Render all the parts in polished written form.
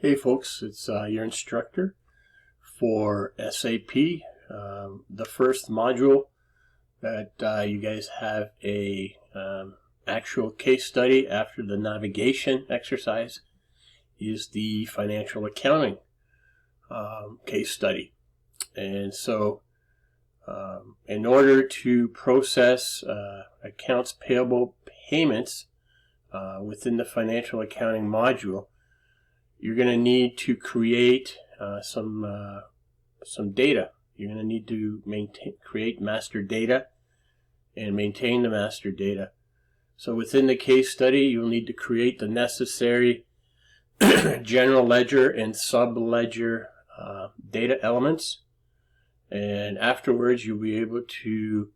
Hey folks, it's your instructor for SAP. The first module that you guys have a actual case study after the navigation exercise is the financial accounting case study. And so in order to process accounts payable payments within the financial accounting module, you're going to need to create some data. You're going to need to create master data and maintain the master data. So within the case study, you'll need to create the necessary general ledger and sub-ledger data elements. And afterwards, you'll be able to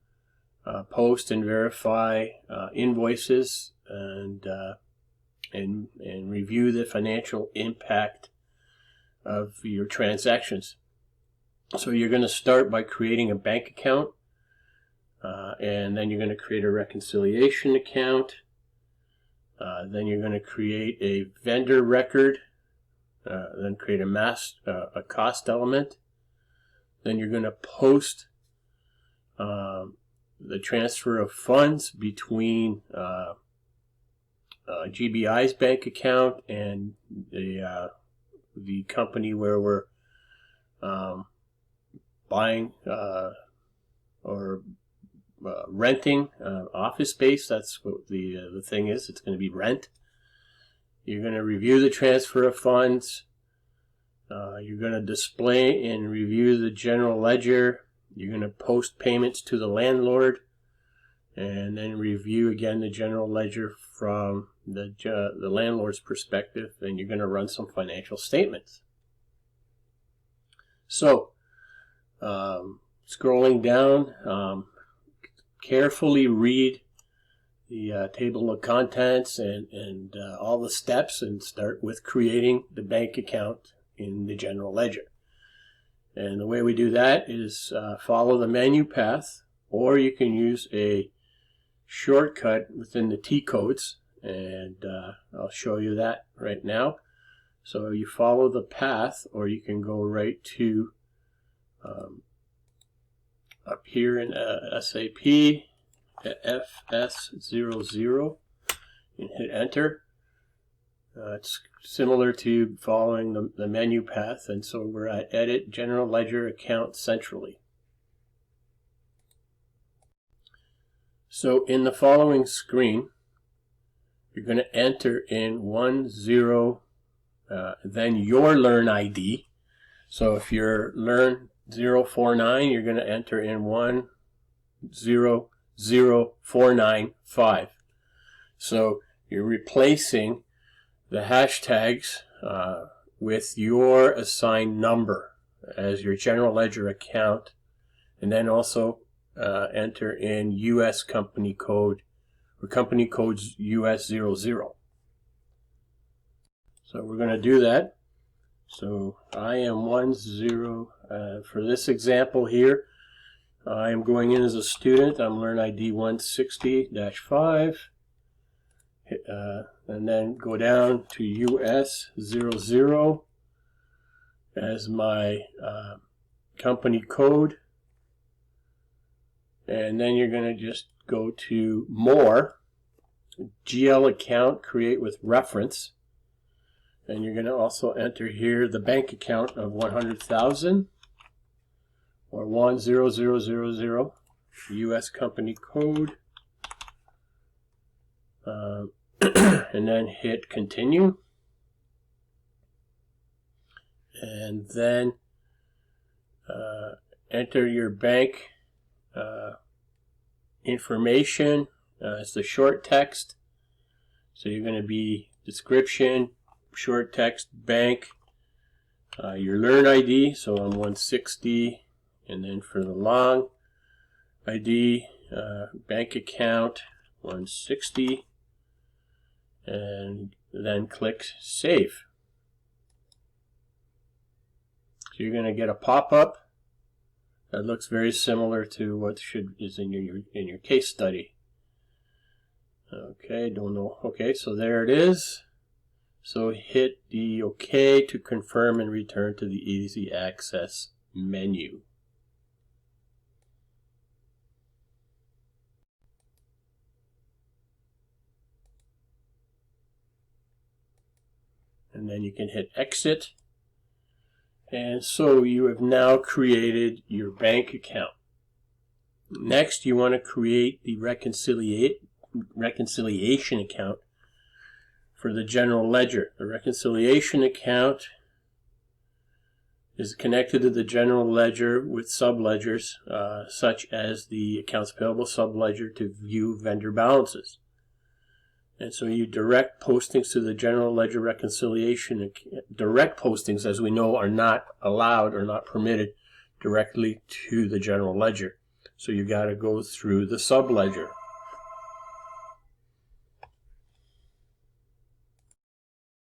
post and verify invoices and review the financial impact of your transactions. So you're going to start by creating a bank account, and then you're going to create a reconciliation account. Then you're going to create a vendor record, then create a cost element. Then you're going to post the transfer of funds between GBI's bank account and the company where we're buying or renting office space. That's what the thing is. It's going to be rent. You're going to review the transfer of funds. You're going to display and review the general ledger. You're going to post payments to the landlord, and then review again the general ledger from the landlord's perspective, and you're going to run some financial statements. So, scrolling down, carefully read the table of contents and all the steps, and start with creating the bank account in the general ledger. And the way we do that is follow the menu path, or you can use a shortcut within the T codes, and I'll show you that right now. So you follow the path, or you can go right to up here in SAP FS00 and hit enter. It's similar to following the menu path, and so we're at Edit General Ledger Account Centrally. So in the following screen, you're going to enter in 10, then your Learn ID. So if you're Learn 049, you're going to enter in 100495. So you're replacing the hashtags with your assigned number as your general ledger account, and then also enter in US company code, or company codes US 00. So we're going to do that. So I am 10, for this example here, I am going in as a student. I'm Learn ID 160-5. And then go down to US 00 as my company code. And then you're going to just go to More, GL account, create with reference. And you're going to also enter here the bank account of 100,000 or 10000, US company code. And then hit continue, and then enter your bank information as the short text. So you're going to be description, short text, bank, your Learn ID, so I'm 160, and then for the long ID, bank account 160, and then click Save. So you're going to get a pop-up that looks very similar to what is in your case study. Okay, don't know. Okay, so there it is. So hit the OK to confirm and return to the Easy Access menu. And then you can hit Exit. And so you have now created your bank account. Next, you want to create the reconciliation account for the general ledger. The reconciliation account is connected to the general ledger with subledgers, such as the accounts payable subledger to view vendor balances. And so you direct postings to the general ledger reconciliation. Direct postings, as we know, are not allowed or not permitted directly to the general ledger. So you got to go through the subledger.